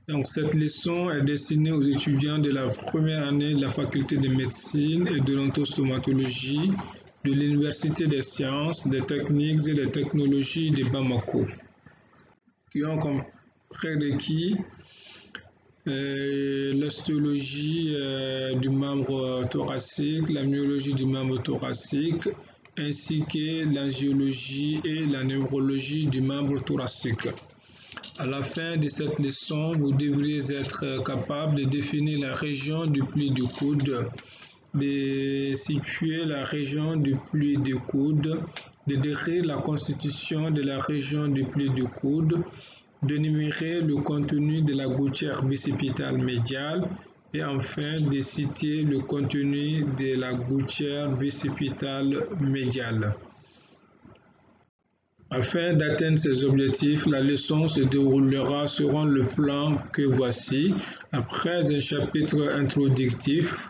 Donc, cette leçon est destinée aux étudiants de la première année de la faculté de médecine et de l'odontostomatologie de l'Université des sciences, des techniques et des technologies de Bamako, qui ont comme prérequis l'ostéologie du membre thoracique, la myologie du membre thoracique, ainsi que l'angiologie et la neurologie du membre thoracique. À la fin de cette leçon, vous devriez être capable de définir la région du pli du coude, de situer la région du pli du coude, de décrire la constitution de la région du pli du coude, d'énumérer le contenu de la gouttière bicipitale médiale et enfin de citer le contenu de la gouttière bicipitale médiale. Afin d'atteindre ces objectifs, la leçon se déroulera selon le plan que voici. Après un chapitre introductif,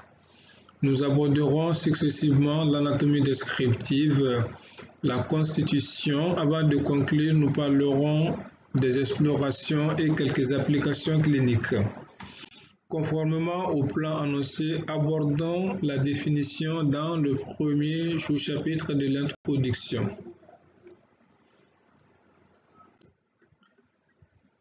nous aborderons successivement l'anatomie descriptive, la constitution. Avant de conclure, nous parlerons des explorations et quelques applications cliniques. Conformément au plan annoncé, abordons la définition dans le premier sous-chapitre de l'introduction.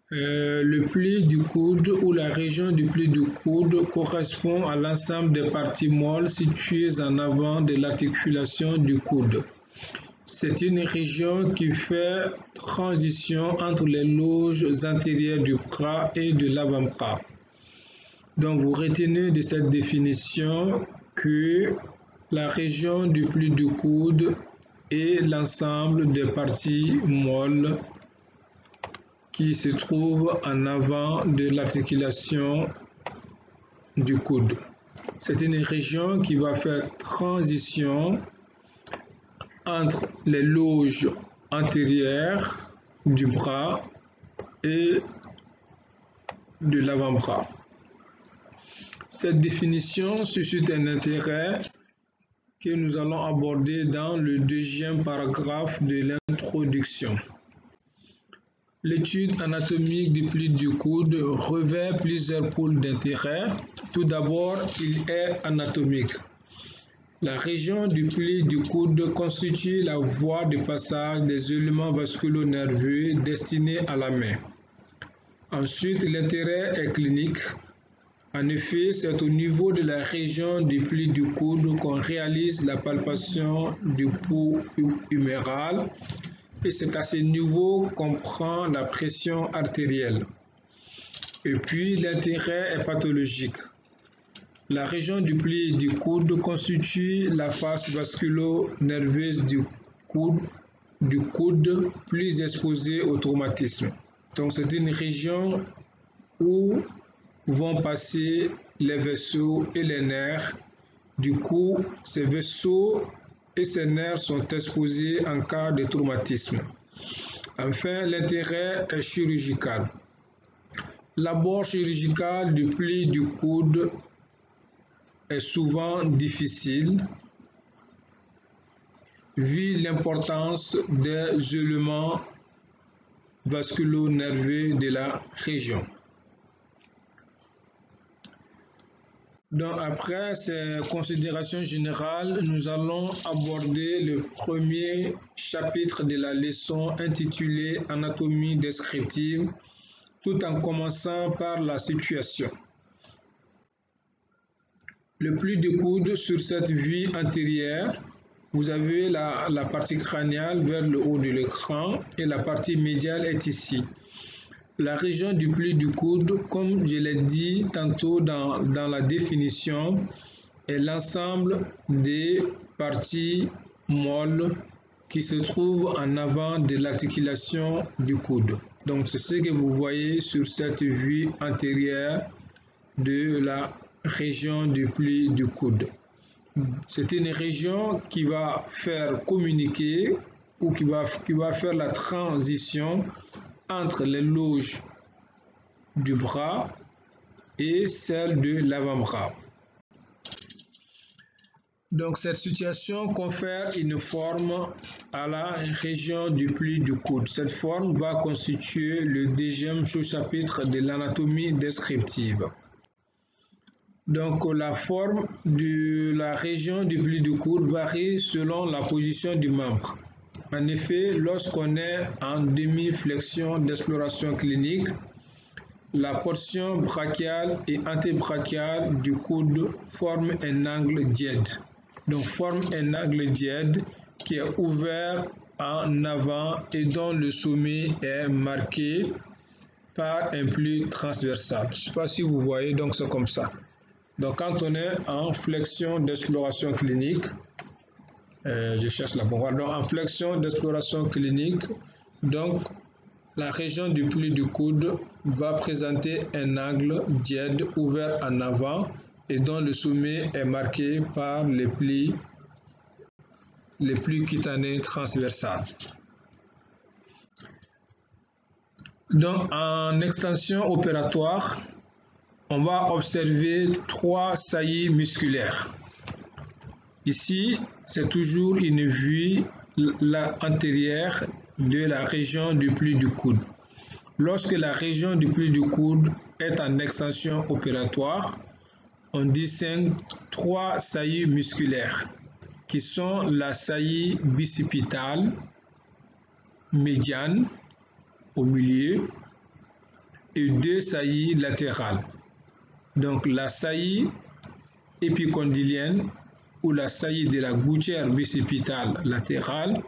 Le pli du coude ou la région du pli du coude correspond à l'ensemble des parties molles situées en avant de l'articulation du coude. C'est une région qui fait transition entre les loges antérieures du bras et de l'avant-bras. Donc vous retenez de cette définition que la région du pli du coude est l'ensemble des parties molles qui se trouve en avant de l'articulation du coude. C'est une région qui va faire transition entre les loges antérieures du bras et de l'avant-bras. Cette définition suscite un intérêt que nous allons aborder dans le deuxième paragraphe de l'introduction. L'étude anatomique du pli du coude revêt plusieurs pôles d'intérêt. Tout d'abord, il est anatomique. La région du pli du coude constitue la voie de passage des éléments vasculo-nerveux destinés à la main. Ensuite, l'intérêt est clinique. En effet, c'est au niveau de la région du pli du coude qu'on réalise la palpation du pouls huméral. Et c'est à ce niveau qu'on prend la pression artérielle. Et puis l'intérêt est pathologique. La région du pli du coude constitue la face vasculo-nerveuse du coude plus exposée au traumatisme. Donc c'est une région où vont passer les vaisseaux et les nerfs. Du coup, ces vaisseaux et ces nerfs sont exposés en cas de traumatisme. Enfin, l'intérêt est chirurgical. L'abord chirurgical du pli du coude est souvent difficile vu l'importance des éléments vasculo-nerveux de la région. Donc après ces considérations générales, nous allons aborder le premier chapitre de la leçon intitulée Anatomie descriptive, tout en commençant par la situation. Le pli du coude sur cette vue antérieure, vous avez la partie crâniale vers le haut de l'écran et la partie médiale est ici. La région du pli du coude, comme je l'ai dit tantôt dans la définition, est l'ensemble des parties molles qui se trouvent en avant de l'articulation du coude. Donc c'est ce que vous voyez sur cette vue antérieure de la région du pli du coude. C'est une région qui va faire communiquer ou qui va faire la transition entre les loges du bras et celle de l'avant-bras. Donc cette situation confère une forme à la région du pli du coude. Cette forme va constituer le deuxième sous-chapitre de l'anatomie descriptive. Donc la forme de la région du pli du coude varie selon la position du membre. En effet, lorsqu'on est en demi-flexion d'exploration clinique, la portion brachiale et antébrachiale du coude forme un angle diède. Donc forme un angle diède qui est ouvert en avant et dont le sommet est marqué par un pli transversal. Je ne sais pas si vous voyez, donc c'est comme ça. Donc quand on est en flexion d'exploration clinique, je cherche la bonne voie. Donc en flexion d'exploration clinique, donc la région du pli du coude va présenter un angle diède ouvert en avant et dont le sommet est marqué par les plis cutanés transversales. Donc en extension opératoire, on va observer 3 saillies musculaires. Ici, c'est toujours une vue antérieure de la région du pli du coude. Lorsque la région du pli du coude est en extension opératoire, on distingue 3 saillies musculaires qui sont la saillie bicipitale, médiane au milieu et 2 saillies latérales. Donc la saillie épicondylienne ou la saillie de la gouttière bicipitale latérale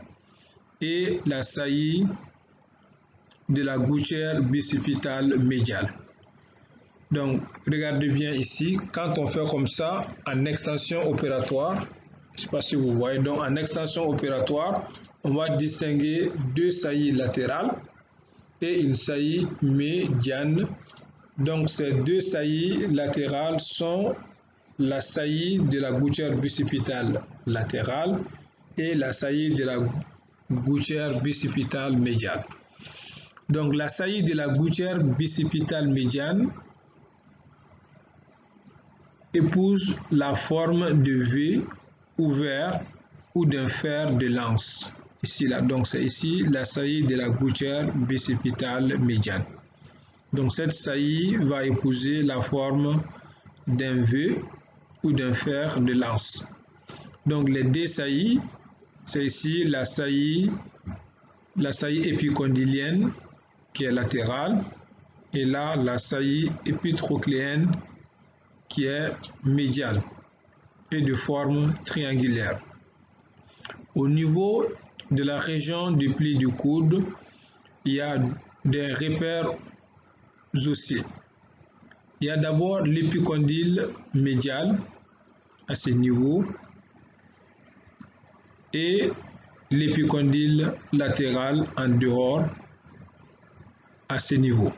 et la saillie de la gouttière bicipitale médiale. Donc, regardez bien ici, quand on fait comme ça, en extension opératoire, je ne sais pas si vous voyez, donc en extension opératoire, on va distinguer 2 saillies latérales et une saillie médiane. Donc, ces 2 saillies latérales sont la saillie de la gouttière bicipitale latérale et la saillie de la gouttière bicipitale médiane. Donc la saillie de la gouttière bicipitale médiane épouse la forme de V ouvert ou d'un fer de lance. Ici, là, donc c'est ici la saillie de la gouttière bicipitale médiane. Donc cette saillie va épouser la forme d'un V ou d'un fer de lance. Donc les 2 saillies, c'est ici la saillie épicondylienne qui est latérale et là la saillie épitrochléenne qui est médiale et de forme triangulaire. Au niveau de la région du pli du coude, il y a des repères osseux. Il y a d'abord l'épicondyle médial à ce niveau et l'épicondyle latéral en dehors à ce niveau.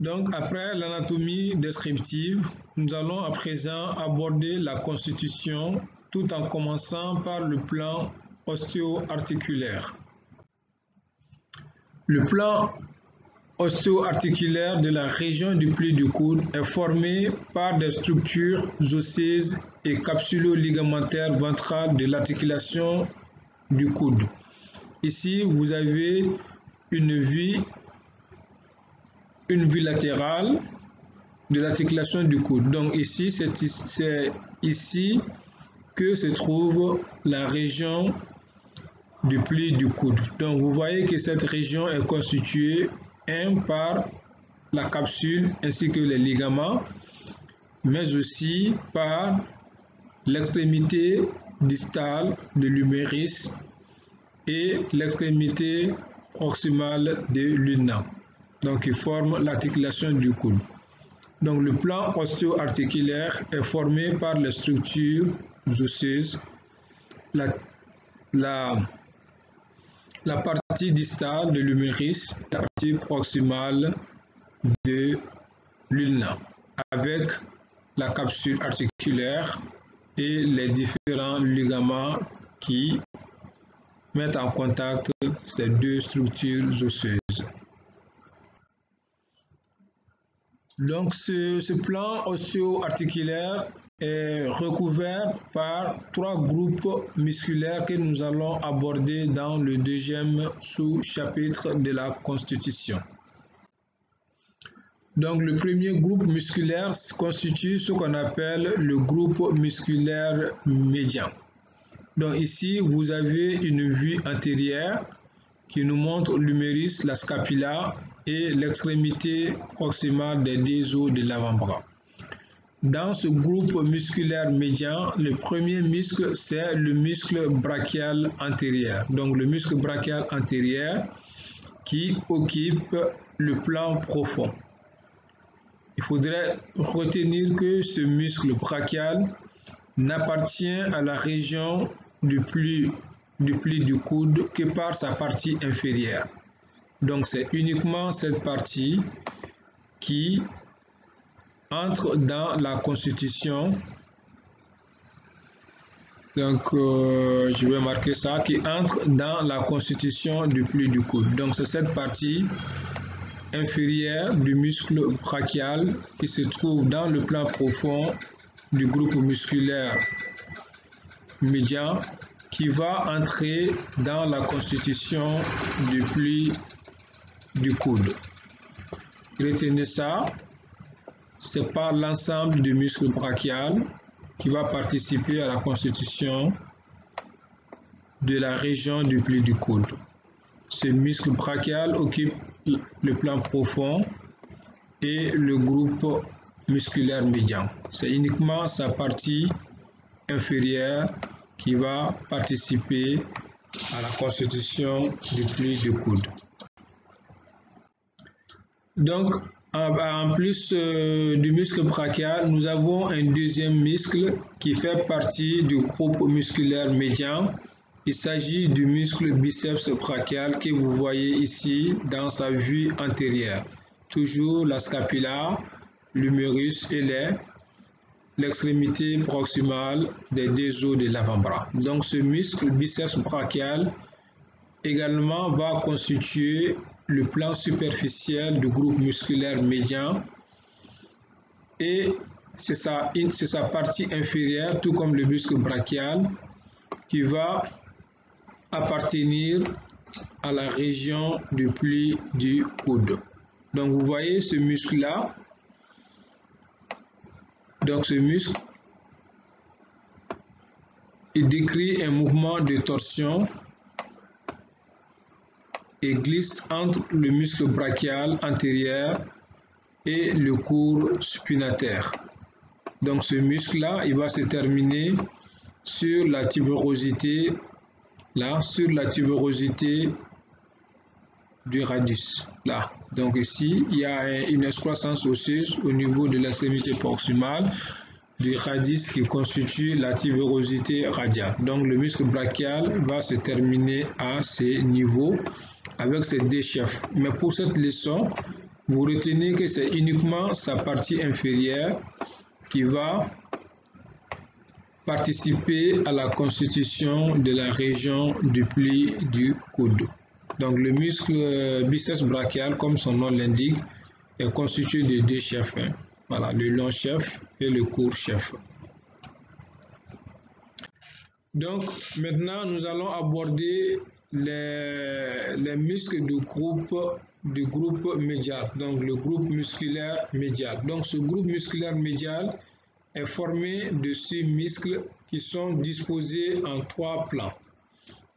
Donc après l'anatomie descriptive, nous allons à présent aborder la constitution tout en commençant par le plan ostéo-articulaire. Le plan ostéo-articulaire de la région du pli du coude est formé par des structures osseuses et capsulo-ligamentaires ventrales de l'articulation du coude. Ici, vous avez une vue latérale de l'articulation du coude. Donc ici, c'est ici que se trouve la région du pli du coude. Donc vous voyez que cette région est constituée par la capsule ainsi que les ligaments, mais aussi par l'extrémité distale de l'humérus et l'extrémité proximale de l'ulna. Donc ils forment l'articulation du coude. Donc le plan ostéo-articulaire est formé par les structures osseuses, la partie distale de l'humérus, la partie proximale de l'ulna, avec la capsule articulaire et les différents ligaments qui mettent en contact ces 2 structures osseuses. Donc ce plan osseo-articulaire est recouvert par 3 groupes musculaires que nous allons aborder dans le deuxième sous-chapitre de la constitution. Donc le premier groupe musculaire constitue ce qu'on appelle le groupe musculaire médian. Donc ici, vous avez une vue antérieure qui nous montre l'humérus, la scapula et l'extrémité proximale des deux os de l'avant-bras. Dans ce groupe musculaire médian, le premier muscle, c'est le muscle brachial antérieur. Donc le muscle brachial antérieur qui occupe le plan profond. Il faudrait retenir que ce muscle brachial n'appartient à la région du pli du coude que par sa partie inférieure. Donc c'est uniquement cette partie qui entre dans la constitution. Donc je vais marquer ça, qui entre dans la constitution du pli du coude. Donc c'est cette partie inférieure du muscle brachial qui se trouve dans le plan profond du groupe musculaire médian qui va entrer dans la constitution du pli du coude. Retenez ça, c'est pas l'ensemble du muscle brachial qui va participer à la constitution de la région du pli du coude. Ce muscle brachial occupe le plan profond et le groupe musculaire médian. C'est uniquement sa partie inférieure qui va participer à la constitution du pli du coude. Donc, en plus du muscle brachial, nous avons un deuxième muscle qui fait partie du groupe musculaire médian. Il s'agit du muscle biceps brachial que vous voyez ici dans sa vue antérieure. Toujours la scapula, l'humérus et l'extrémité proximale des deux os de l'avant-bras. Donc ce muscle biceps brachial également va constituer le plan superficiel du groupe musculaire médian et c'est sa partie inférieure, tout comme le muscle brachial, qui va appartenir à la région du pli du coude. Donc vous voyez ce muscle-là. Donc ce muscle, il décrit un mouvement de torsion et glisse entre le muscle brachial antérieur et le courbe spinateur. Donc ce muscle-là, il va se terminer sur la tubérosité, là, sur la tubérosité du radius. Là. Donc ici, il y a une excroissance osseuse au niveau de l'extrémité proximale du radius qui constitue la tubérosité radiale. Donc le muscle brachial va se terminer à ces niveaux avec ces deux chefs. Mais pour cette leçon, vous retenez que c'est uniquement sa partie inférieure qui va participer à la constitution de la région du pli du coude. Donc le muscle biceps brachial, comme son nom l'indique, est constitué de deux chefs. Voilà, le long chef et le court chef. Donc maintenant, nous allons aborder les muscles du groupe médial, donc le groupe musculaire médial. Donc ce groupe musculaire médial est formé de 6 muscles qui sont disposés en 3 plans.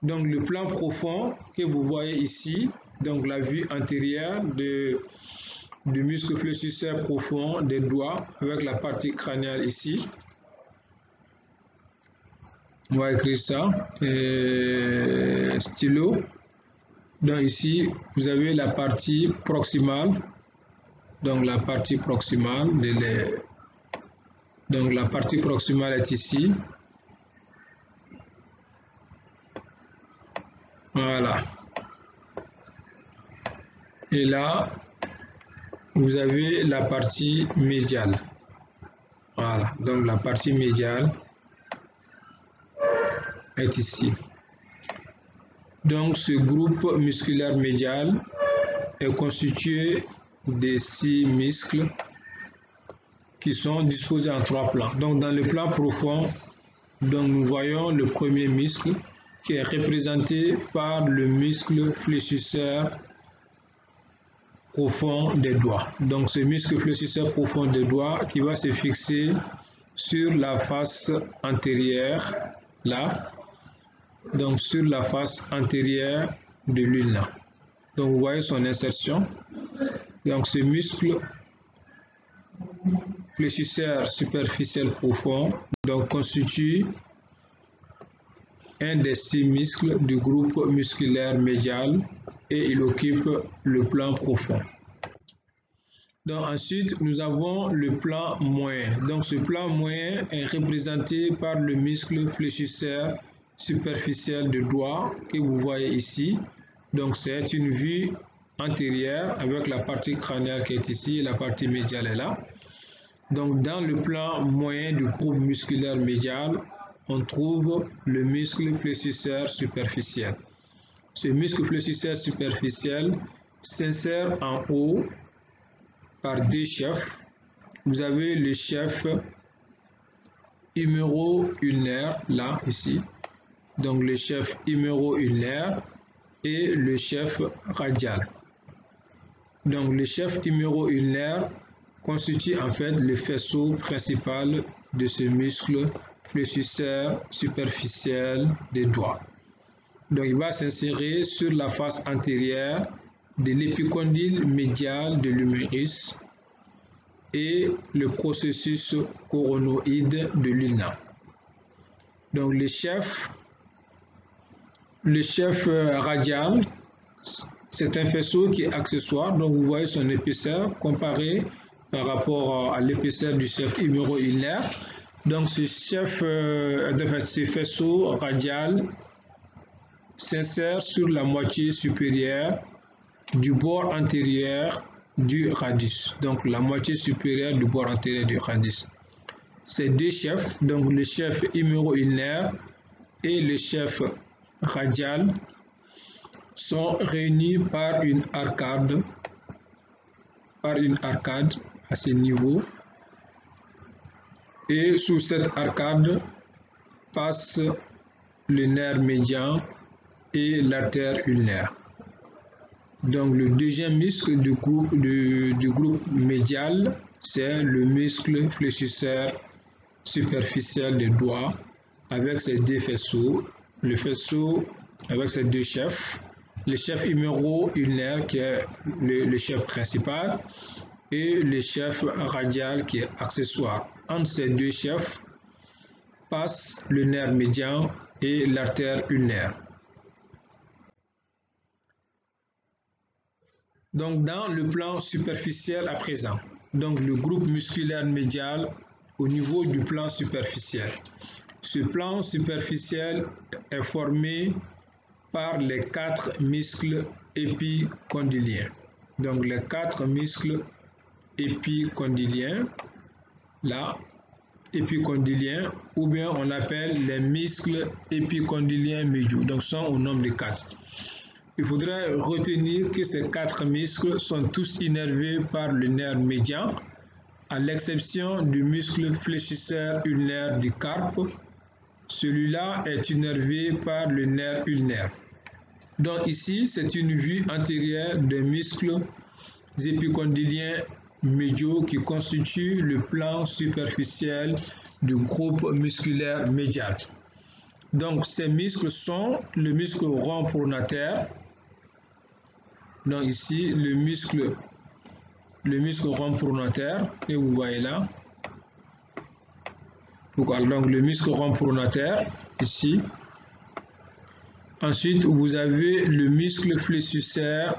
Donc le plan profond que vous voyez ici, donc la vue antérieure du muscle fléchisseur profond des doigts avec la partie crânienne ici. On va écrire ça, stylo. Donc ici, vous avez la partie proximale. Donc la partie proximale, donc la partie proximale est ici. Voilà. Et là, vous avez la partie médiale. Voilà. Donc la partie médiale est ici. Donc ce groupe musculaire médial est constitué de 6 muscles qui sont disposés en 3 plans. Donc dans le plan profond, donc, nous voyons le premier muscle qui est représenté par le muscle fléchisseur profond des doigts. Donc ce muscle fléchisseur profond des doigts qui va se fixer sur la face antérieure, là, donc sur la face antérieure de l'ulna. Donc vous voyez son insertion. Donc ce muscle fléchisseur superficiel profond donc constitue un des 6 muscles du groupe musculaire médial et il occupe le plan profond. Donc ensuite, nous avons le plan moyen. Donc ce plan moyen est représenté par le muscle fléchisseur superficiel de doigt que vous voyez ici. Donc c'est une vue antérieure avec la partie crânienne qui est ici et la partie médiale est là. Donc dans le plan moyen du groupe musculaire médial, on trouve le muscle fléchisseur superficiel. Ce muscle fléchisseur superficiel s'insère en haut par 2 chefs. Vous avez le chef huméro-ulnaire, là, ici. Donc le chef huméro-ulnaire et le chef radial. Donc le chef huméro-ulnaire constitue en fait le faisceau principal de ce muscle fléchisseur superficiel des doigts. Donc il va s'insérer sur la face antérieure de l'épicondyle médial de l'humérus et le processus coronoïde de l'ulna. Donc le chef radial, c'est un faisceau qui est accessoire, donc vous voyez son épaisseur comparé par rapport à l'épaisseur du chef huméro-ulnaire. Donc ce faisceau radial s'insère sur la moitié supérieure du bord antérieur du radius. Donc la moitié supérieure du bord antérieur du radius. Ces 2 chefs, donc le chef huméro-ulnaire et le chef radial, sont réunis par une arcade à ce niveau. Et sous cette arcade passe le nerf médian et l'artère ulnaire. Donc le deuxième muscle du groupe médial, c'est le muscle fléchisseur superficiel des doigts avec ses 2 faisceaux. Le faisceau avec ses 2 chefs, le chef huméro-ulnaire qui est le chef principal et le chef radial qui est accessoire. Entre ces 2 chefs passe le nerf médian et l'artère ulnaire. Donc dans le plan superficiel à présent, donc le groupe musculaire médial au niveau du plan superficiel. Ce plan superficiel est formé par les 4 muscles épicondyliens. Donc les 4 muscles épicondyliens, là, épicondyliens, ou bien on appelle les muscles épicondyliens médiaux. Donc sont au nombre de 4. Il faudrait retenir que ces 4 muscles sont tous innervés par le nerf médian, à l'exception du muscle fléchisseur ulnaire du carpe. Celui-là est innervé par le nerf ulnaire. Donc ici, c'est une vue antérieure des muscles épicondyliens médiaux qui constituent le plan superficiel du groupe musculaire médial. Donc ces muscles sont le muscle rond pronateur. Donc ici, le muscle rond pronateur que vous voyez là. Donc le muscle rond pronateur ici. Ensuite, vous avez le muscle fléchisseur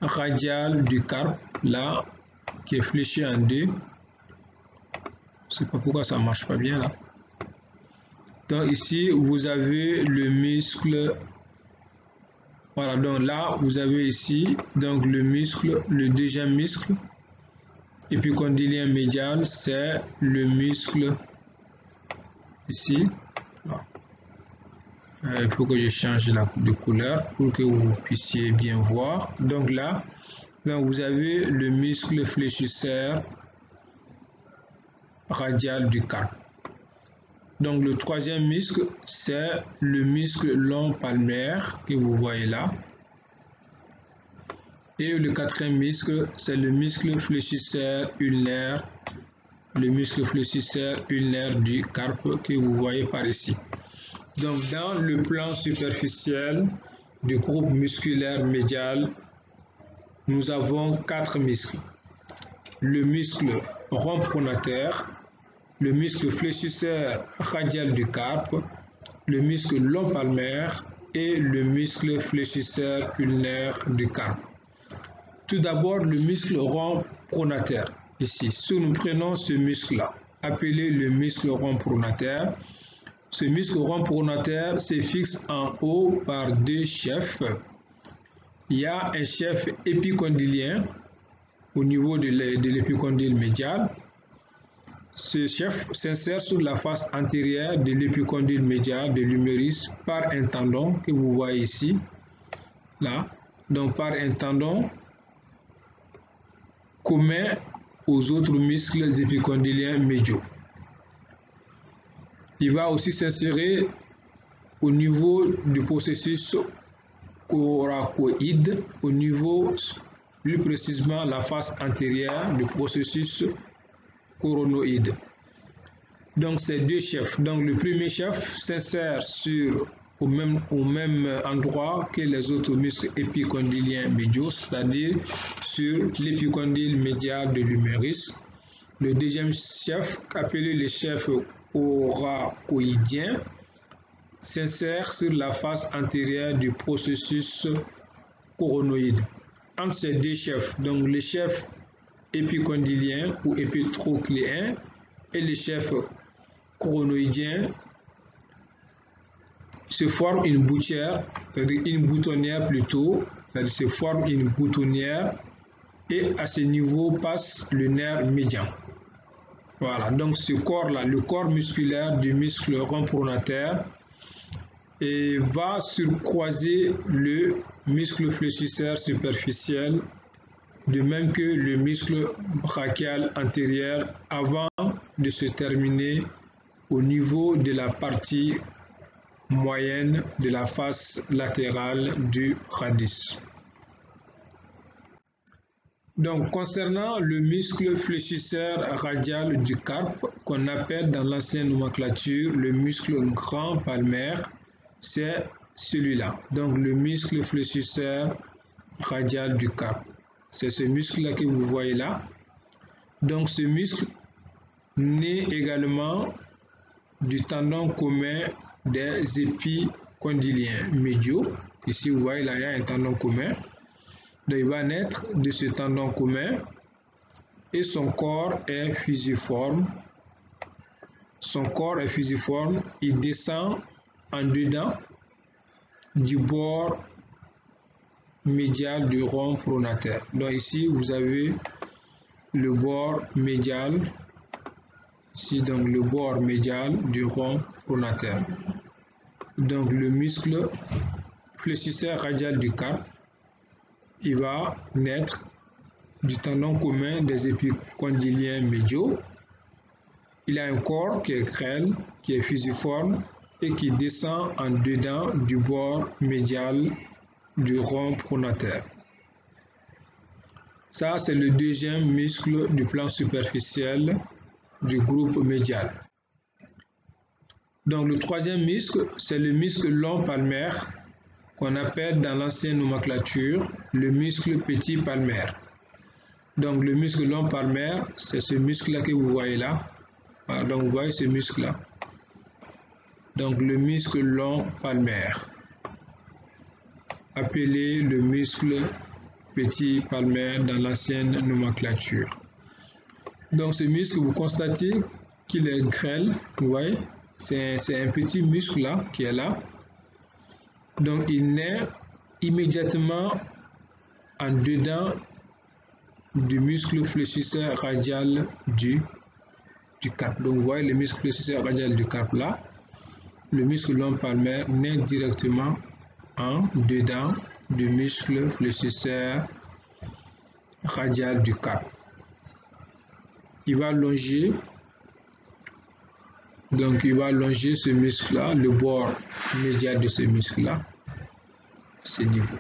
radial du carpe là qui est fléchi en 2. Je ne sais pas pourquoi ça marche pas bien là. Donc ici, vous avez le muscle. Voilà, donc là, vous avez ici donc le muscle, le deuxième muscle épicondylien médial, c'est le muscle ici. Il faut que je change de couleur pour que vous puissiez bien voir. Donc là, vous avez le muscle fléchisseur radial du carpe. Donc le troisième muscle, c'est le muscle long palmaire que vous voyez là. Et le quatrième muscle, c'est le muscle fléchisseur ulnaire, le muscle fléchisseur ulnaire du carpe que vous voyez par ici. Donc dans le plan superficiel du groupe musculaire médial, nous avons 4 muscles. Le muscle rond pronateur, le muscle fléchisseur radial du carpe, le muscle long palmaire et le muscle fléchisseur ulnaire du carpe. Tout d'abord, le muscle rond pronateur. Ici, si nous prenons ce muscle-là, appelé le muscle rond pronateur, ce muscle rond pronateur se fixe en haut par 2 chefs. Il y a un chef épicondylien au niveau de l'épicondyle médial. Ce chef s'insère sur la face antérieure de l'épicondyle médial de l'humérus par un tendon que vous voyez ici, là. Donc par un tendon commun aux autres muscles épicondyliens médiaux. Il va aussi s'insérer au niveau du processus coracoïde, au niveau plus précisément la face antérieure du processus coronoïde. Donc ces 2 chefs. Donc le premier chef s'insère au même endroit que les autres muscles épicondyliens médiaux, c'est-à-dire sur l'épicondyle médial de l'humérus. Le deuxième chef, appelé le chef coracoïdien, s'insère sur la face antérieure du processus coronoïde. Entre ces 2 chefs, donc le chef épicondylien ou épitrocléen et le chef coronoïdien, se forme une boutière, c'est-à-dire une boutonnière plutôt, c'est-à-dire se forme une boutonnière et à ce niveau passe le nerf médian. Voilà, donc ce corps-là, le corps musculaire du muscle rond pronateur, et va surcroiser le muscle fléchisseur superficiel, de même que le muscle brachial antérieur, avant de se terminer au niveau de la partie moyenne de la face latérale du radius. Donc, concernant le muscle fléchisseur radial du carpe, qu'on appelle dans l'ancienne nomenclature le muscle grand palmaire, c'est celui-là. Donc, le muscle fléchisseur radial du carpe. C'est ce muscle-là que vous voyez là. Donc, ce muscle naît également du tendon commun des épicondyliens médiaux. Ici, vous voyez, là, il y a un tendon commun. Donc, il va naître de ce tendon commun et son corps est fusiforme. Son corps est fusiforme. Il descend en dedans du bord médial du rond pronateur. Donc, ici, vous avez le bord médial. Ici, donc, le bord médial du rond pronateur. Donc, le muscle fléchisseur radial du carpe, il va naître du tendon commun des épicondyliens médiaux. Il a un corps qui est grêle, qui est fusiforme et qui descend en dedans du bord médial du rond pronateur. Ça, c'est le deuxième muscle du plan superficiel du groupe médial. Donc, le troisième muscle, c'est le muscle long palmaire qu'on appelle dans l'ancienne nomenclature le muscle petit palmaire. Donc, le muscle long palmaire, c'est ce muscle-là que vous voyez là. Voilà, donc, vous voyez ce muscle-là. Donc, le muscle long palmaire, appelé le muscle petit palmaire dans l'ancienne nomenclature. Donc, ce muscle, vous constatez qu'il est grêle, vous voyez, c'est un petit muscle là qui est là. Donc, il naît immédiatement en dedans du muscle fléchisseur radial du carpe. Donc, vous voyez le muscle fléchisseur radial du carpe là. Le muscle long palmaire naît directement en dedans du muscle fléchisseur radial du carpe. Il va longer Donc il va longer ce muscle-là, le bord médial de ce muscle-là, ce niveau.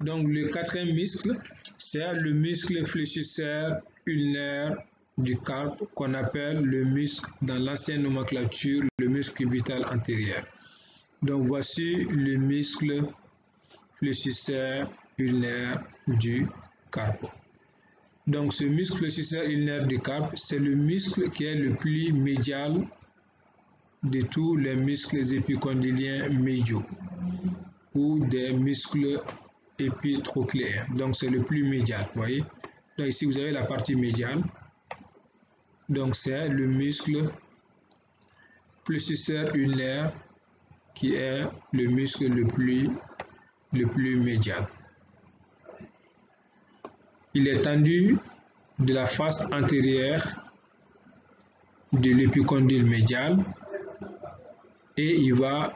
Donc le quatrième muscle, c'est le muscle fléchisseur ulnaire du carpe qu'on appelle le muscle, dans l'ancienne nomenclature, le muscle cubital antérieur. Donc voici le muscle fléchisseur ulnaire du carpe. Donc ce muscle fléchisseur ulnaire du carpe, c'est le muscle qui est le plus médial de tous les muscles épicondyliens médiaux ou des muscles épitrochléaires. Donc c'est le plus médial, vous voyez. Donc ici vous avez la partie médiale. Donc c'est le muscle fléchisseur ulnaire qui est le muscle le plus médial. Il est tendu de la face antérieure de l'épicondyle médial et il va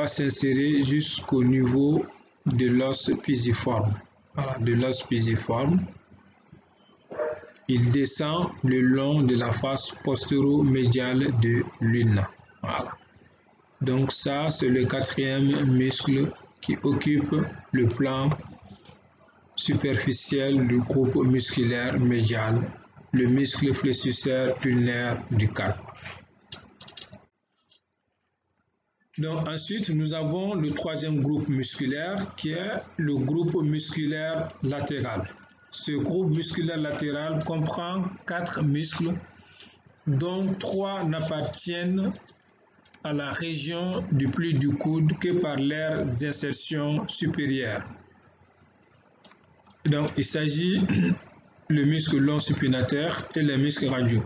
s'insérer jusqu'au niveau de l'os pisiforme. Voilà, de l'os pisiforme. Il descend le long de la face postéro-médiale de l'ulna. Voilà. Donc ça, c'est le quatrième muscle qui occupe le plan superficiel du groupe musculaire médial, le muscle fléchisseur ulnaire du carpe. Donc ensuite, nous avons le troisième groupe musculaire qui est le groupe musculaire latéral. Ce groupe musculaire latéral comprend 4 muscles dont 3 n'appartiennent à la région du pli du coude que par leurs insertions supérieures. Donc il s'agit le muscle long supinateur et les muscles radiaux.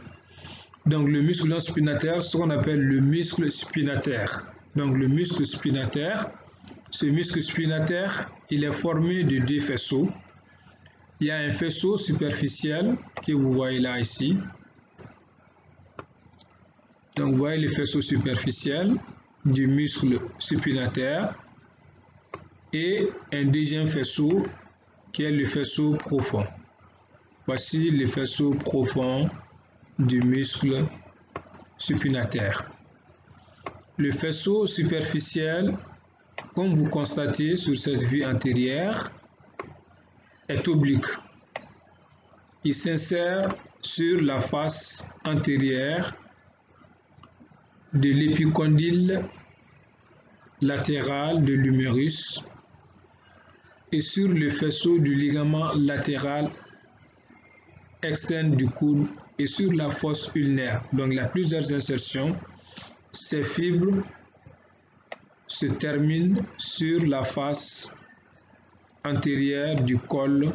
Donc le muscle long supinateur, ce qu'on appelle le muscle spinateur. Donc le muscle spinateur, ce muscle spinateur, il est formé de 2 faisceaux. Il y a un faisceau superficiel que vous voyez là ici. Donc vous voyez le faisceau superficiel du muscle supinateur et un deuxième faisceau qui est le faisceau profond. Voici le faisceau profond du muscle supinateur. Le faisceau superficiel, comme vous constatez sur cette vue antérieure, est oblique. Il s'insère sur la face antérieure de l'épicondyle latéral de l'humérus et sur le faisceau du ligament latéral externe du coude et sur la fosse ulnaire. Donc il y a plusieurs insertions. Ces fibres se terminent sur la face antérieure du col,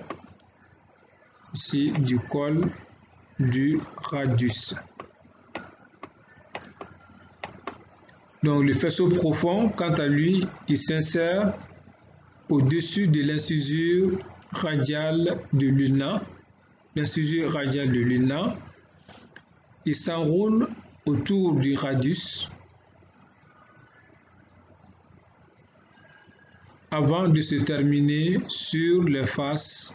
ici du col du radius. Donc le faisceau profond, quant à lui, il s'insère au-dessus de l'incisure radiale de l'ulna. L'incisure radiale de l'ulna, il s'enroule autour du radius avant de se terminer sur les faces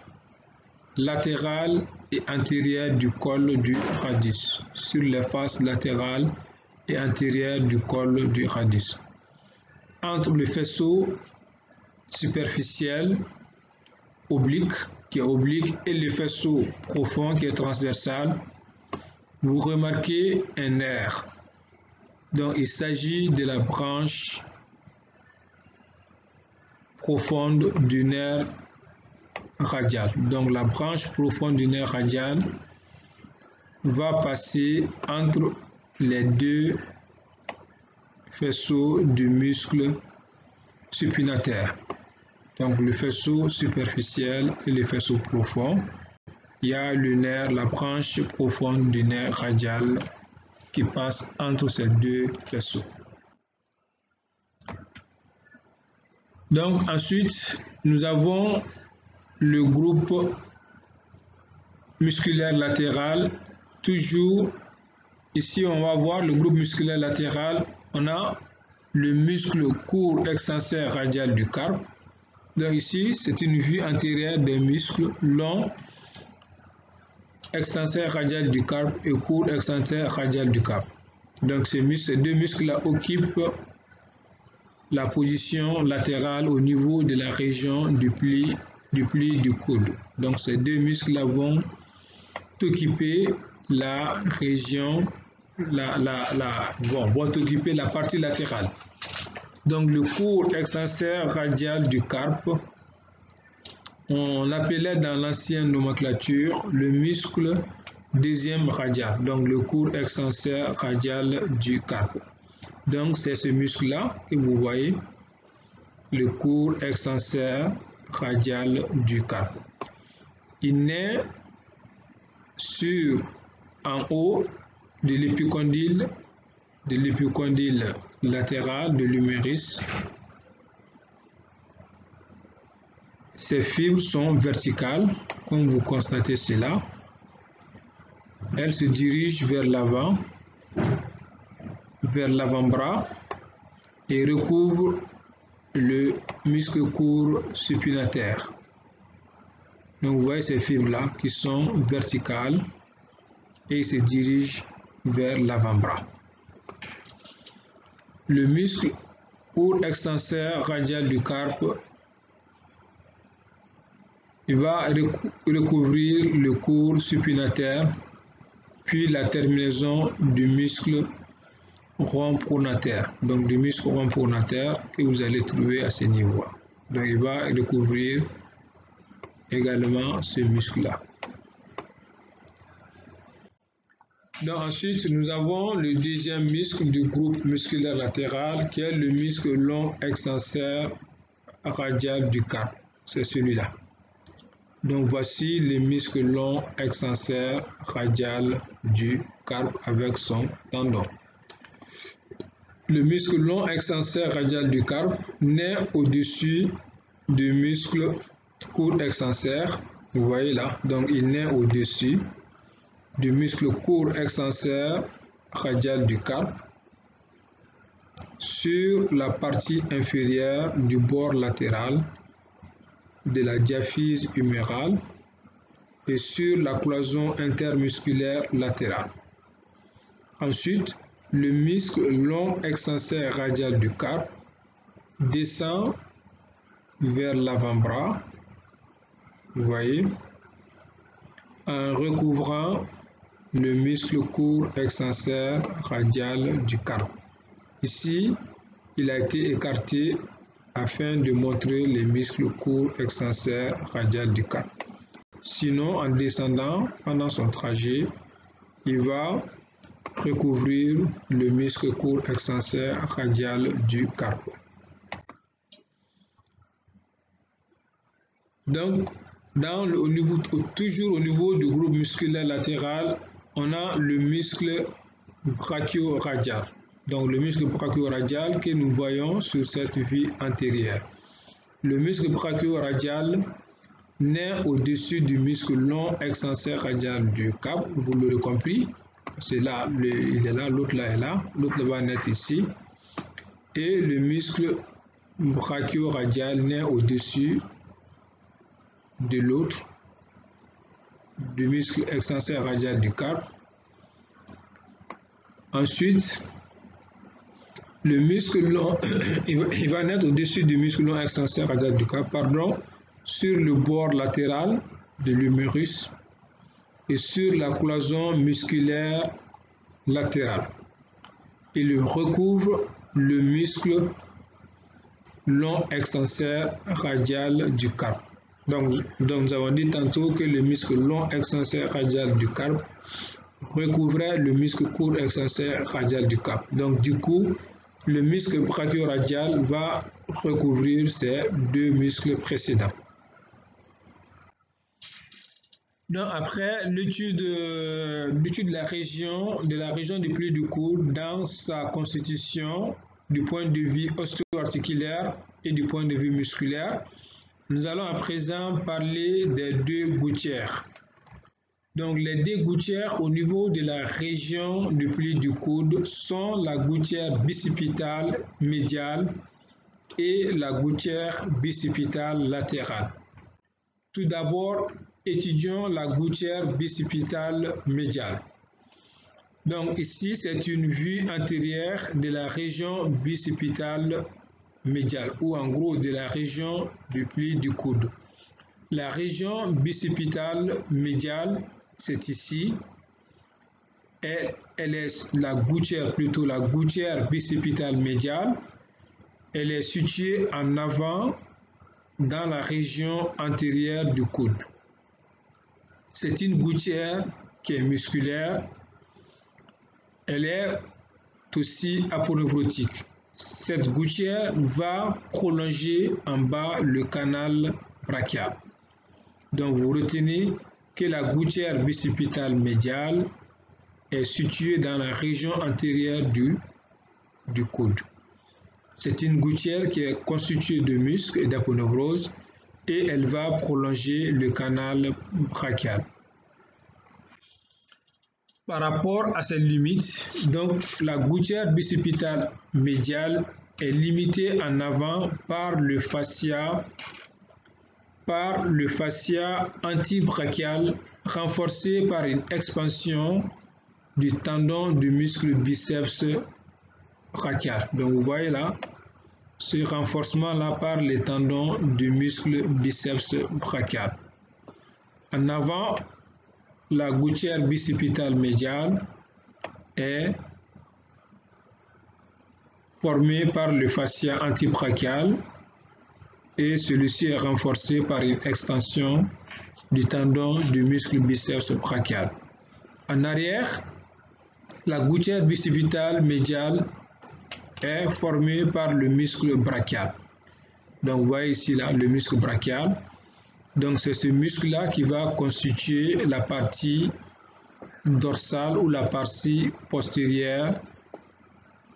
latérales et antérieures du col du radius. Sur les faces latérales et antérieures du col du radius. Entre le faisceau superficiel oblique, qui est oblique, et le faisceau profond, qui est transversal, vous remarquez un nerf. Donc il s'agit de la branche profonde du nerf radial. Donc la branche profonde du nerf radial va passer entre les 2 faisceaux du muscle supinateur. Donc le faisceau superficiel et le faisceau profond. Il y a le nerf, la branche profonde du nerf radial qui passe entre ces 2 faisceaux. Donc ensuite, nous avons le groupe musculaire latéral. Toujours ici, on va voir le groupe musculaire latéral. On a le muscle court extenseur radial du carpe. Donc ici, c'est une vue antérieure des muscles longs extenseur radial du carpe et courbe extenseur radial du carpe. Donc ces deux muscles-là occupent la position latérale au niveau de la région du pli du coude. Donc ces deux muscles-là vont occuper la région, vont occuper la partie latérale. Donc le court extenseur radial du carpe, on l'appelait dans l'ancienne nomenclature le muscle deuxième radial, donc le court extenseur radial du carpe. Donc c'est ce muscle-là que vous voyez, le court extenseur radial du carpe. Il naît en haut de l'épicondyle latéral de l'humérus. Ces fibres sont verticales, comme vous constatez cela. Elles se dirigent vers l'avant, vers l'avant-bras et recouvrent le muscle court supinateur. Donc vous voyez ces fibres-là qui sont verticales et se dirigent vers l'avant-bras. Le muscle court extenseur radial du carpe, il va recouvrir le court supinateur, puis la terminaison du muscle rond pronateur. Donc du muscle rond pronateur que vous allez trouver à ce niveau-là. Donc il va recouvrir également ce muscle-là. Donc ensuite, nous avons le deuxième muscle du groupe musculaire latéral qui est le muscle long extenseur radial du carpe. C'est celui-là. Donc voici le muscle long extenseur radial du carpe avec son tendon. Le muscle long extenseur radial du carpe naît au-dessus du muscle court extenseur. Vous voyez là, donc il naît au-dessus du muscle court extenseur radial du carpe sur la partie inférieure du bord latéral de la diaphyse humérale et sur la cloison intermusculaire latérale. Ensuite, le muscle long extenseur radial du carpe descend vers l'avant-bras, vous voyez, en recouvrant le muscle court extenseur radial du carpe. Ici, il a été écarté afin de montrer les muscles courts extenseurs radial du carpe. Sinon, en descendant pendant son trajet, il va recouvrir le muscle court extenseur radial du carpe. Donc, toujours au niveau du groupe musculaire latéral, on a le muscle brachio-radial. Donc le muscle brachio-radial que nous voyons sur cette vue antérieure. Le muscle brachio-radial naît au-dessus du muscle long extenseur radial du carpe, vous l'aurez compris. C'est là, il est là, l'autre là est là, l'autre va naître ici. Et le muscle brachio-radial naît au-dessus de l'autre, du muscle extenseur radial du carpe. Ensuite, le muscle long, il va naître au-dessus du muscle long extenseur radial du carpe, sur le bord latéral de l'humérus et sur la cloison musculaire latérale. Il recouvre le muscle long extenseur radial du carpe. Donc nous avons dit tantôt que le muscle long extenseur radial du carpe recouvrait le muscle court extenseur radial du carpe. Donc du coup, le muscle brachio-radial va recouvrir ces deux muscles précédents. Donc après l'étude de la région du pli du coude dans sa constitution du point de vue osteo-articulaire et du point de vue musculaire, nous allons à présent parler des deux gouttières. Donc les deux gouttières au niveau de la région du pli du coude sont la gouttière bicipitale médiale et la gouttière bicipitale latérale. Tout d'abord, étudions la gouttière bicipitale médiale. Donc ici, c'est une vue antérieure de la région bicipitale médiale, ou en gros de la région du pli du coude. La région bicipitale médiale, c'est ici. Elle est la gouttière bicipitale médiale. Elle est située en avant dans la région antérieure du coude. C'est une gouttière qui est musculaire. Elle est aussi aponeurotique. Cette gouttière va prolonger en bas le canal brachial. Donc vous retenez que la gouttière bicipitale médiale est située dans la région antérieure du coude. C'est une gouttière qui est constituée de muscles et d'aponevrose et elle va prolonger le canal brachial. Par rapport à ces limites, donc la gouttière bicipitale médiale est limitée en avant par le fascia antibrachial renforcé par une expansion du tendon du muscle biceps brachial. Donc vous voyez là, ce renforcement-là par les tendons du muscle biceps brachial. En avant, la gouttière bicipitale médiale est formée par le fascia antibrachial et celui-ci est renforcé par une extension du tendon du muscle biceps brachial. En arrière, la gouttière bicipitale médiale est formée par le muscle brachial. Donc vous voyez ici là le muscle brachial. Donc c'est ce muscle-là qui va constituer la partie dorsale ou la partie postérieure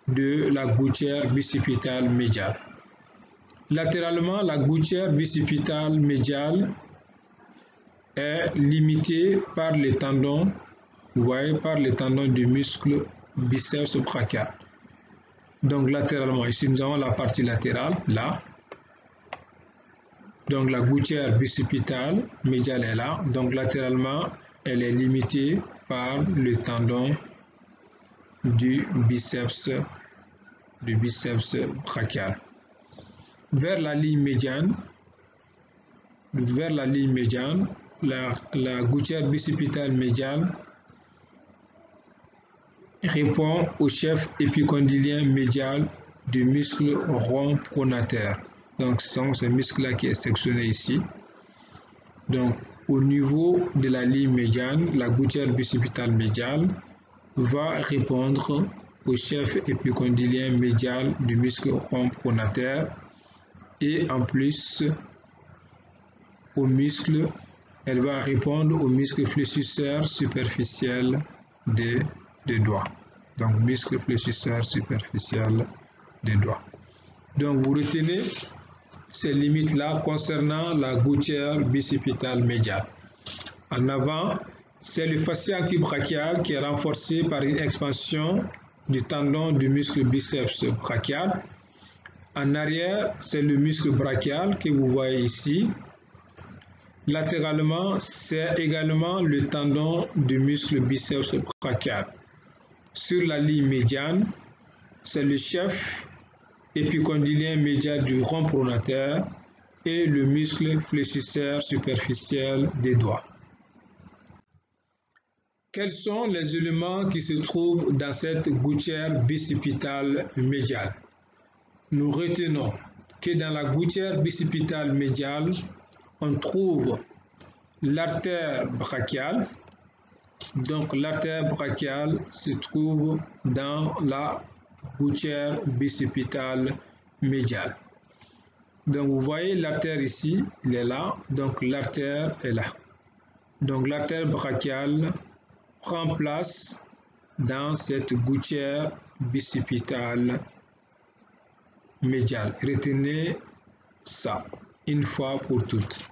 de la gouttière bicipitale médiale. Latéralement, la gouttière bicipitale médiale est limitée par les tendons, vous voyez, par les tendons du muscle biceps brachial. Donc latéralement, ici nous avons la partie latérale, là. Donc la gouttière bicipitale médiale est là. Donc latéralement, elle est limitée par le tendon du biceps brachial. Vers la ligne médiane, la gouttière bicipitale médiale répond au chef épicondylien médial du muscle rond pronateur. Donc, ce sont ces muscles-là qui est sectionné ici. Donc, au niveau de la ligne médiane, la gouttière bicipitale médiale va répondre au chef épicondylien médial du muscle rond pronateur et en plus au muscle, elle va répondre au muscle fléchisseur superficiel des doigts. Donc, muscle fléchisseur superficiel des doigts. Donc, vous retenez ces limites-là concernant la gouttière bicipitale médiale. En avant, c'est le fascia antibrachial qui est renforcé par une expansion du tendon du muscle biceps brachial. En arrière, c'est le muscle brachial que vous voyez ici. Latéralement, c'est également le tendon du muscle biceps brachial. Sur la ligne médiane, c'est le chef épicondylien médial du rond pronateur et le muscle fléchisseur superficiel des doigts. Quels sont les éléments qui se trouvent dans cette gouttière bicipitale médiale? Nous retenons que dans la gouttière bicipitale médiale, on trouve l'artère brachiale. Donc l'artère brachiale se trouve dans la gouttière bicipitale médiale. Donc vous voyez l'artère ici, il est là, donc l'artère est là. Donc l'artère brachiale prend place dans cette gouttière bicipitale médiale. Retenez ça une fois pour toutes.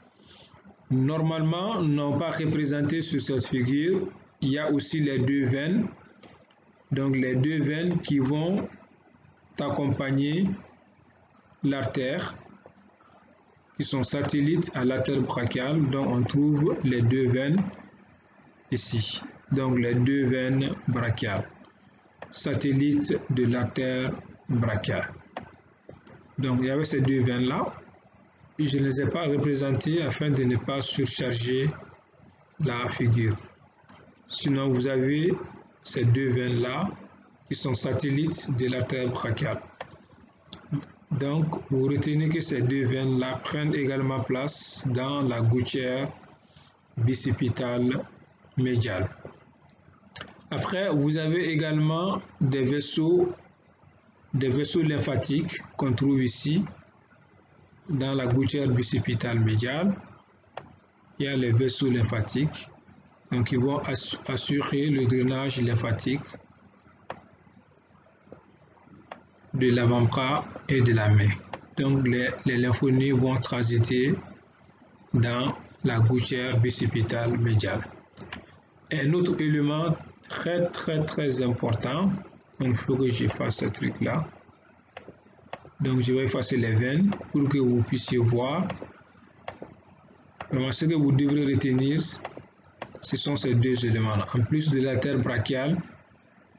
Normalement, non pas représenté sur cette figure, il y a aussi les deux veines. Donc les deux veines qui vont accompagner l'artère qui sont satellites à l'artère brachiale, donc on trouve les deux veines ici. Donc les deux veines brachiales, satellites de l'artère brachiale. Donc il y avait ces deux veines-là. Je ne les ai pas représentées afin de ne pas surcharger la figure. Sinon, vous avez ces deux veines-là qui sont satellites de l'artère brachiale. Donc, vous retenez que ces deux veines-là prennent également place dans la gouttière bicipitale médiale. Après, vous avez également des vaisseaux lymphatiques qu'on trouve ici dans la gouttière bicipitale médiale. Il y a les vaisseaux lymphatiques, donc ils vont assurer le drainage lymphatique de l'avant-bras et de la main. Donc les lymphonies vont transiter dans la gouttière bicipitale médiale. Un autre élément très important, donc il faut que j'efface ce truc là. Donc je vais effacer les veines pour que vous puissiez voir. Vraiment, ce que vous devrez retenir, ce sont ces deux éléments là. En plus de l'artère brachiale,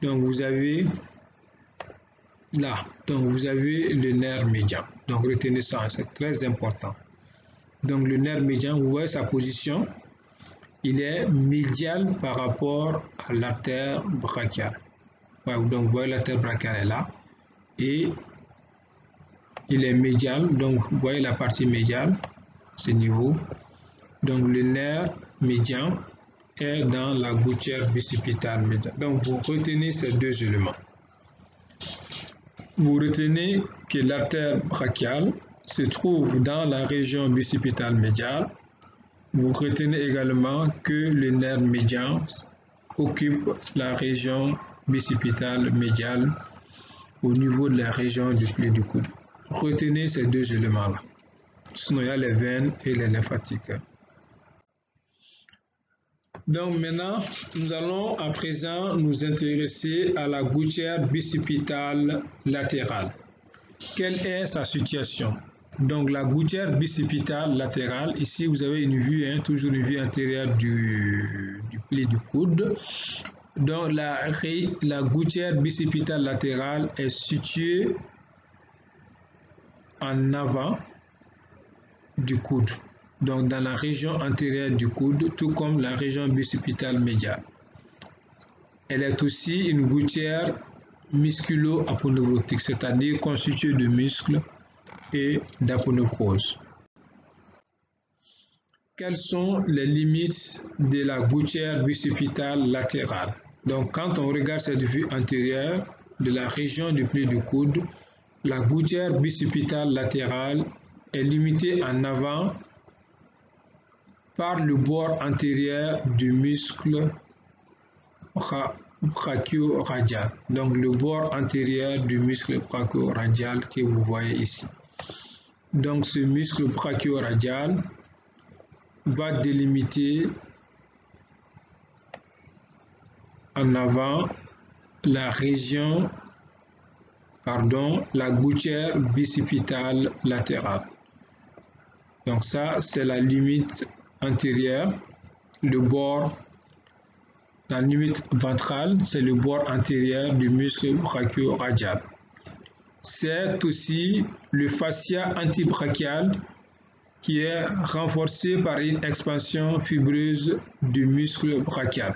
donc vous avez là, donc vous avez le nerf médian. Donc retenez ça, c'est très important. Donc le nerf médian, vous voyez sa position, il est médial par rapport à l'artère brachiale. Ouais, donc vous voyez l'artère brachiale est là et il est médial, donc vous voyez la partie médiale, ce niveau. Donc le nerf médian est dans la gouttière bicipitale médiale. Donc vous retenez ces deux éléments. Vous retenez que l'artère brachiale se trouve dans la région bicipitale médiale. Vous retenez également que le nerf médian occupe la région bicipitale médiale au niveau de la région du pli du coude. Retenez ces deux éléments-là. Sinon, il y a les veines et les lymphatiques. Donc maintenant, nous allons à présent nous intéresser à la gouttière bicipitale latérale. Quelle est sa situation? Donc la gouttière bicipitale latérale, ici vous avez une vue, toujours une vue antérieure du pli du coude. Donc la gouttière bicipitale latérale est située en avant du coude, donc dans la région antérieure du coude, tout comme la région bicipitale médiale. Elle est aussi une gouttière musculo-aponeurotique, c'est-à-dire constituée de muscles et d'aponevrose. Quelles sont les limites de la gouttière bicipitale latérale? Donc quand on regarde cette vue antérieure de la région du pli du coude, la gouttière bicipitale latérale est limitée en avant par le bord antérieur du muscle brachio-radial. Donc le bord antérieur du muscle brachio-radial que vous voyez ici. Donc ce muscle brachio-radial va délimiter en avant la gouttière bicipitale latérale. Donc ça, c'est la limite antérieure, la limite ventrale, c'est le bord antérieur du muscle brachio-radial. C'est aussi le fascia antibrachial qui est renforcé par une expansion fibreuse du muscle brachial.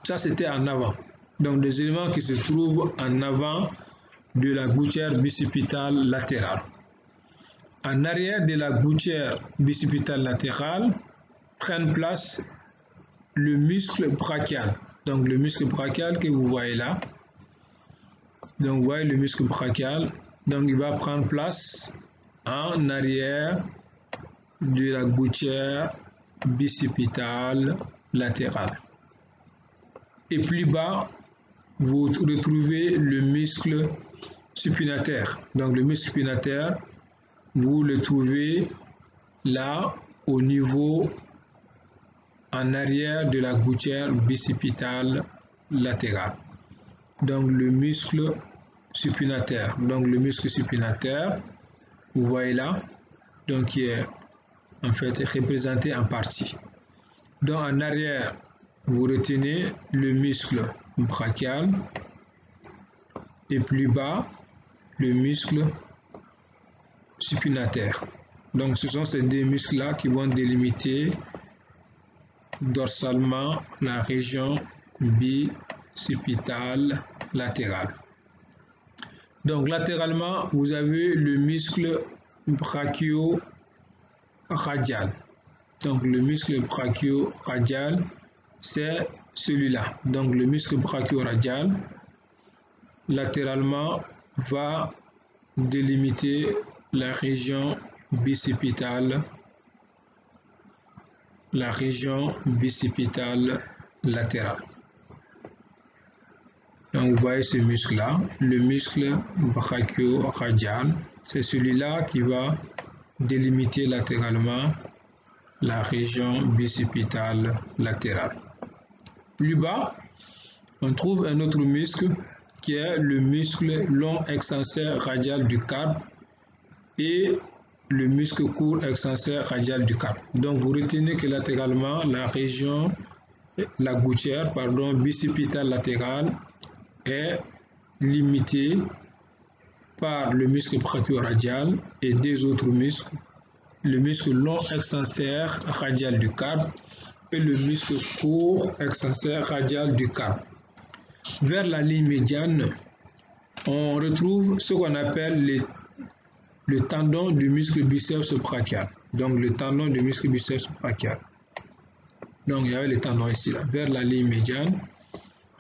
Ça, c'était en avant. Donc, des éléments qui se trouvent en avant de la gouttière bicipitale latérale. En arrière de la gouttière bicipitale latérale prennent place le muscle brachial. Donc, le muscle brachial que vous voyez là. Donc, vous voyez le muscle brachial. Donc, il va prendre place en arrière de la gouttière bicipitale latérale. Et plus bas, vous retrouvez le muscle supinateur. Donc le muscle supinateur, vous le trouvez là au niveau en arrière de la gouttière bicipitale latérale. Donc le muscle supinateur. Donc le muscle supinateur, vous voyez là, donc qui est en fait représenté en partie. Donc en arrière, vous retenez le muscle brachial et plus bas, le muscle supinateur. Donc ce sont ces deux muscles-là qui vont délimiter dorsalement la région bicipitale latérale. Donc latéralement, vous avez le muscle brachio-radial. Donc le muscle brachio-radial, c'est celui-là. Donc le muscle brachio-radial, latéralement, va délimiter la région bicipitale, latérale. Donc vous voyez ce muscle-là, le muscle brachio-radial, c'est celui-là qui va délimiter latéralement la région bicipitale latérale. Plus bas, on trouve un autre muscle qui est le muscle long extenseur radial du carpe et le muscle court extenseur radial du carpe. Donc vous retenez que latéralement, la gouttière bicipitale latérale est limitée par le muscle brachio-radial et deux autres muscles, le muscle long extenseur radial du carpe et le muscle court extenseur radial du carpe. Vers la ligne médiane, on retrouve ce qu'on appelle le tendon du muscle biceps brachial. Donc le tendon du muscle biceps brachial. Donc il y avait le tendon ici, là, vers la ligne médiane.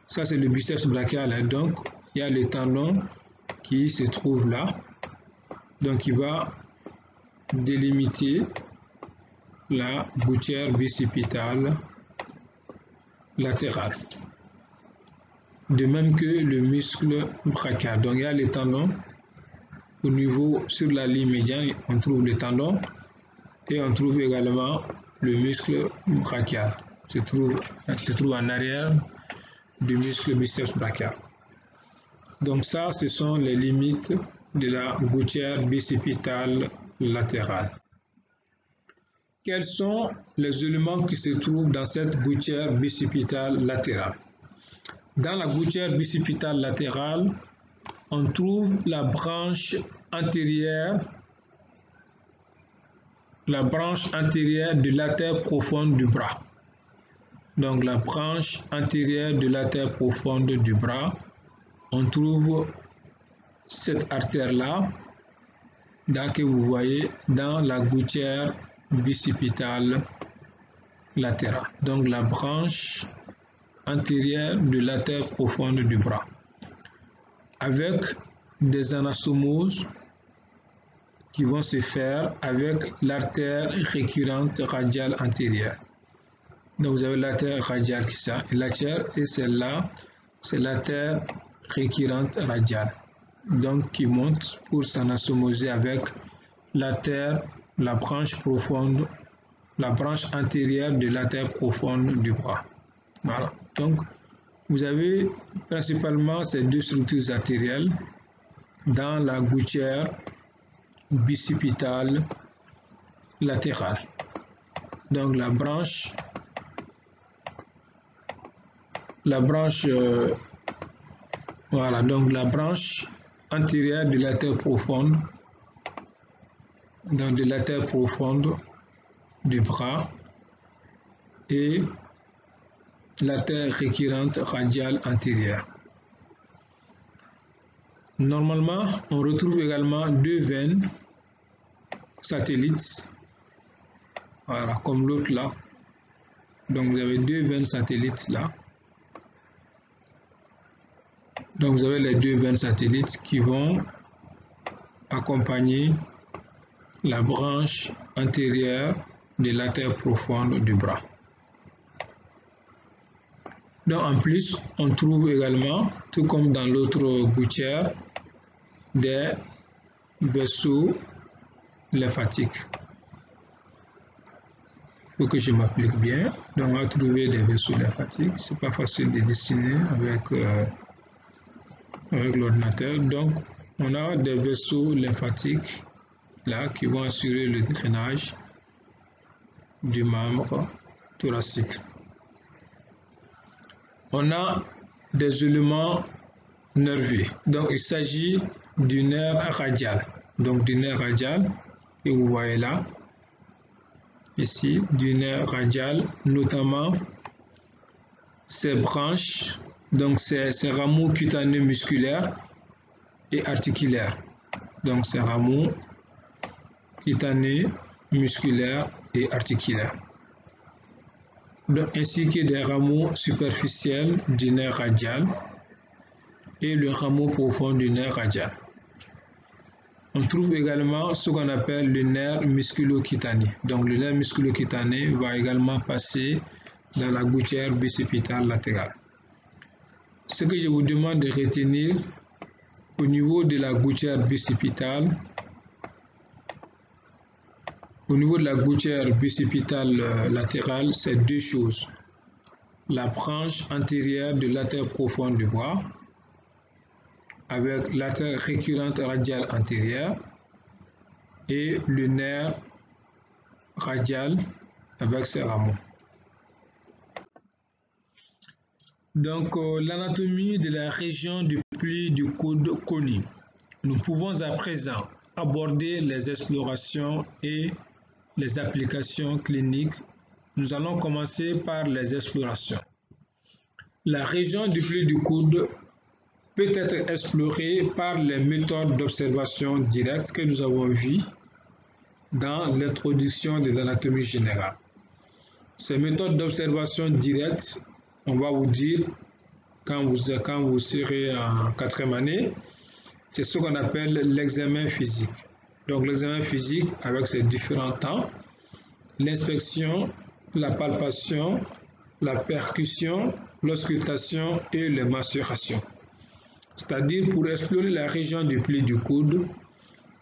Ça c'est le biceps brachial, hein. Donc il y a le tendon qui se trouve là. Donc il va délimiter la gouttière bicipitale latérale. De même que le muscle brachial. Donc il y a les tendons au niveau sur la ligne médiane, on trouve le tendon et on trouve également le muscle brachial. Se trouve en arrière du muscle biceps brachial. Donc ça, ce sont les limites de la gouttière bicipitale latérale. Quels sont les éléments qui se trouvent dans cette gouttière bicipitale latérale? Dans la gouttière bicipitale latérale, on trouve la branche antérieure de l'artère profonde du bras. Donc la branche antérieure de l'artère profonde du bras, on trouve cette artère-là que vous voyez dans la gouttière bicipitale latérale. Donc la branche antérieure de l'artère profonde du bras, avec des anastomoses qui vont se faire avec l'artère récurrente radiale antérieure. Donc vous avez l'artère radiale qui ça, et celle-là, c'est l'artère récurrente radiale. Donc qui monte pour s'anastomoser avec l'artère, la branche antérieure de l'artère profonde du bras. Voilà. Donc vous avez principalement ces deux structures artérielles dans la gouttière bicipitale latérale. Donc la branche antérieure de l'artère profonde, donc de l'artère profonde du bras, et l'artère récurrente radiale antérieure. Normalement, on retrouve également deux veines satellites, voilà, comme l'autre là. Donc vous avez deux veines satellites là. Donc vous avez les deux veines satellites qui vont accompagner la branche antérieure de l'artère profonde du bras. Donc en plus, on trouve également, tout comme dans l'autre gouttière, des vaisseaux lymphatiques. Il faut que je m'applique bien. Donc on va trouver des vaisseaux lymphatiques. C'est pas facile de dessiner avec l'ordinateur. Donc on a des vaisseaux lymphatiques là qui vont assurer le drainage du membre thoracique. On a des éléments nerveux. Donc, il s'agit du nerf radial. Donc, du nerf radial, que vous voyez là, ici, du nerf radial, notamment ses branches, donc ses rameaux cutanés musculaires et articulaires. Donc, ces rameaux cutanés, musculaires et articulaires. Donc, ainsi que des rameaux superficiels du nerf radial et le rameau profond du nerf radial. On trouve également ce qu'on appelle le nerf musculo-cutané. Donc, le nerf musculo-cutané va également passer dans la gouttière bicipitale latérale. Ce que je vous demande de retenir au niveau de la gouttière bicipitale, latérale, c'est deux choses. La branche antérieure de l'artère profonde du bras, avec l'artère récurrente radiale antérieure, et le nerf radial avec ses rameaux. Donc, l'anatomie de la région du pli du coude connue. Nous pouvons à présent aborder les explorations et les applications cliniques. Nous allons commencer par les explorations. La région du pli du coude peut être explorée par les méthodes d'observation directe que nous avons vues dans l'introduction de l'anatomie générale. Ces méthodes d'observation directe, on va vous dire quand vous serez en 4e année, c'est ce qu'on appelle l'examen physique. Donc l'examen physique avec ses différents temps, l'inspection, la palpation, la percussion, l'auscultation et les mensurations. C'est-à-dire pour explorer la région du pli du coude,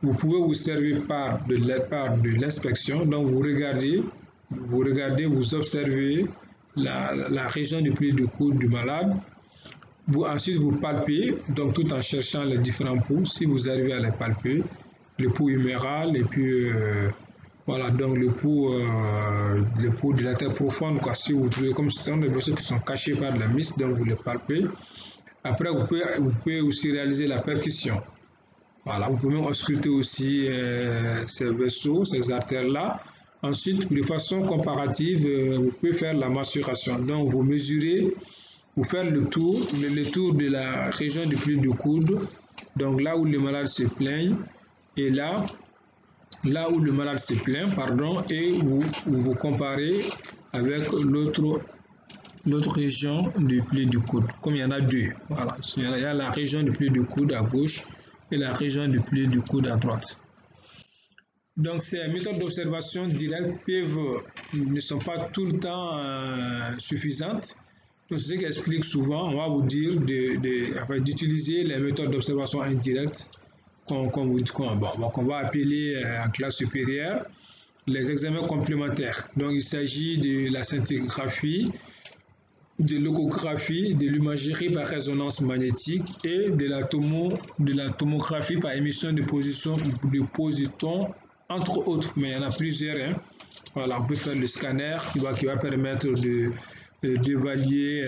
vous pouvez vous servir par de l'inspection. Donc vous regardez, vous observez la région du pli du coude du malade. Ensuite vous palpez, donc tout en cherchant les différents pouls. Si vous arrivez à les palper, le pouls huméral et puis voilà, donc le pouls de la terre profonde, quoi. Si vous trouvez, comme ce sont des vaisseaux qui sont cachés par la mist, donc vous les palpez. Après, vous pouvez aussi réaliser la percussion. Voilà, vous pouvez ausculter aussi ces vaisseaux, ces artères-là. Ensuite, de façon comparative, vous pouvez faire la mensuration. Donc, vous mesurez, vous faites le tour de la région du pli du coude, donc là où le malade se plaigne, et là où le malade se plaint, pardon, et vous comparez avec l'autre région du pli du coude, comme il y en a deux. Voilà, il y a la région du pli du coude à gauche et la région du pli du coude à droite. Donc ces méthodes d'observation directe ne sont pas tout le temps suffisantes. Donc c'est ce qui explique souvent, on va vous dire d'utiliser les méthodes d'observation indirecte qu'on va appeler en classe supérieure les examens complémentaires. Donc il s'agit de la scintigraphie, de l'échographie, de l'imagerie par résonance magnétique et de la tomographie par émission de positons, entre autres, mais il y en a plusieurs. Hein. Voilà, on peut faire le scanner qui va permettre d'évaluer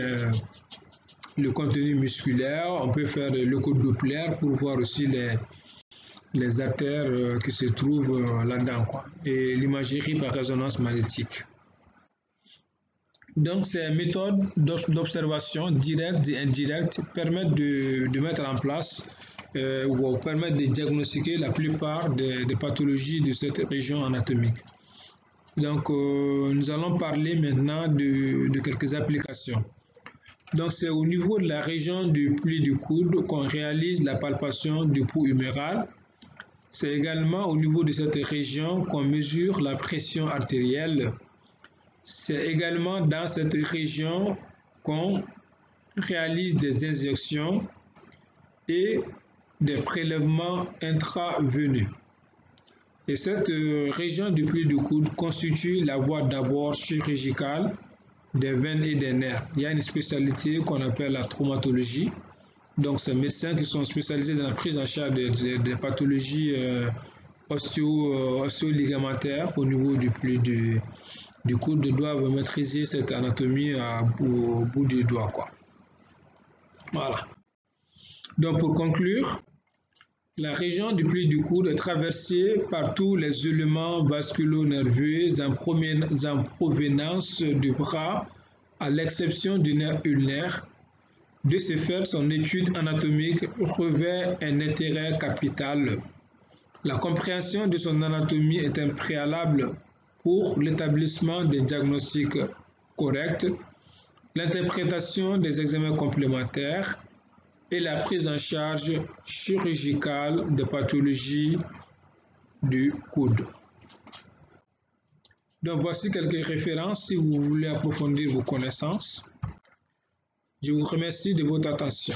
le contenu musculaire. On peut faire l'écho-doppler pour voir aussi les artères qui se trouvent là-dedans, et l'imagerie par résonance magnétique. Donc, ces méthodes d'observation directe et indirecte permettent de mettre en place ou permettent de diagnostiquer la plupart des pathologies de cette région anatomique. Donc, nous allons parler maintenant de quelques applications. Donc, c'est au niveau de la région du pli du coude qu'on réalise la palpation du pouls huméral. C'est également au niveau de cette région qu'on mesure la pression artérielle. C'est également dans cette région qu'on réalise des injections et des prélèvements intraveineux. Et cette région du pli du coude constitue la voie d'abord chirurgicale des veines et des nerfs. Il y a une spécialité qu'on appelle la traumatologie. Donc, ces médecins qui sont spécialisés dans la prise en charge des pathologies ostéo-ligamentaires au niveau du pli du coude doivent maîtriser cette anatomie au bout du doigt, quoi. Voilà. Donc pour conclure, la région du pli du coude est traversée par tous les éléments vasculo-nerveux en provenance du bras, à l'exception du nerf ulnaire. De ce fait, son étude anatomique revêt un intérêt capital. La compréhension de son anatomie est un préalable pour l'établissement des diagnostics corrects, l'interprétation des examens complémentaires et la prise en charge chirurgicale des pathologies du coude. Donc voici quelques références si vous voulez approfondir vos connaissances. Je vous remercie de votre attention.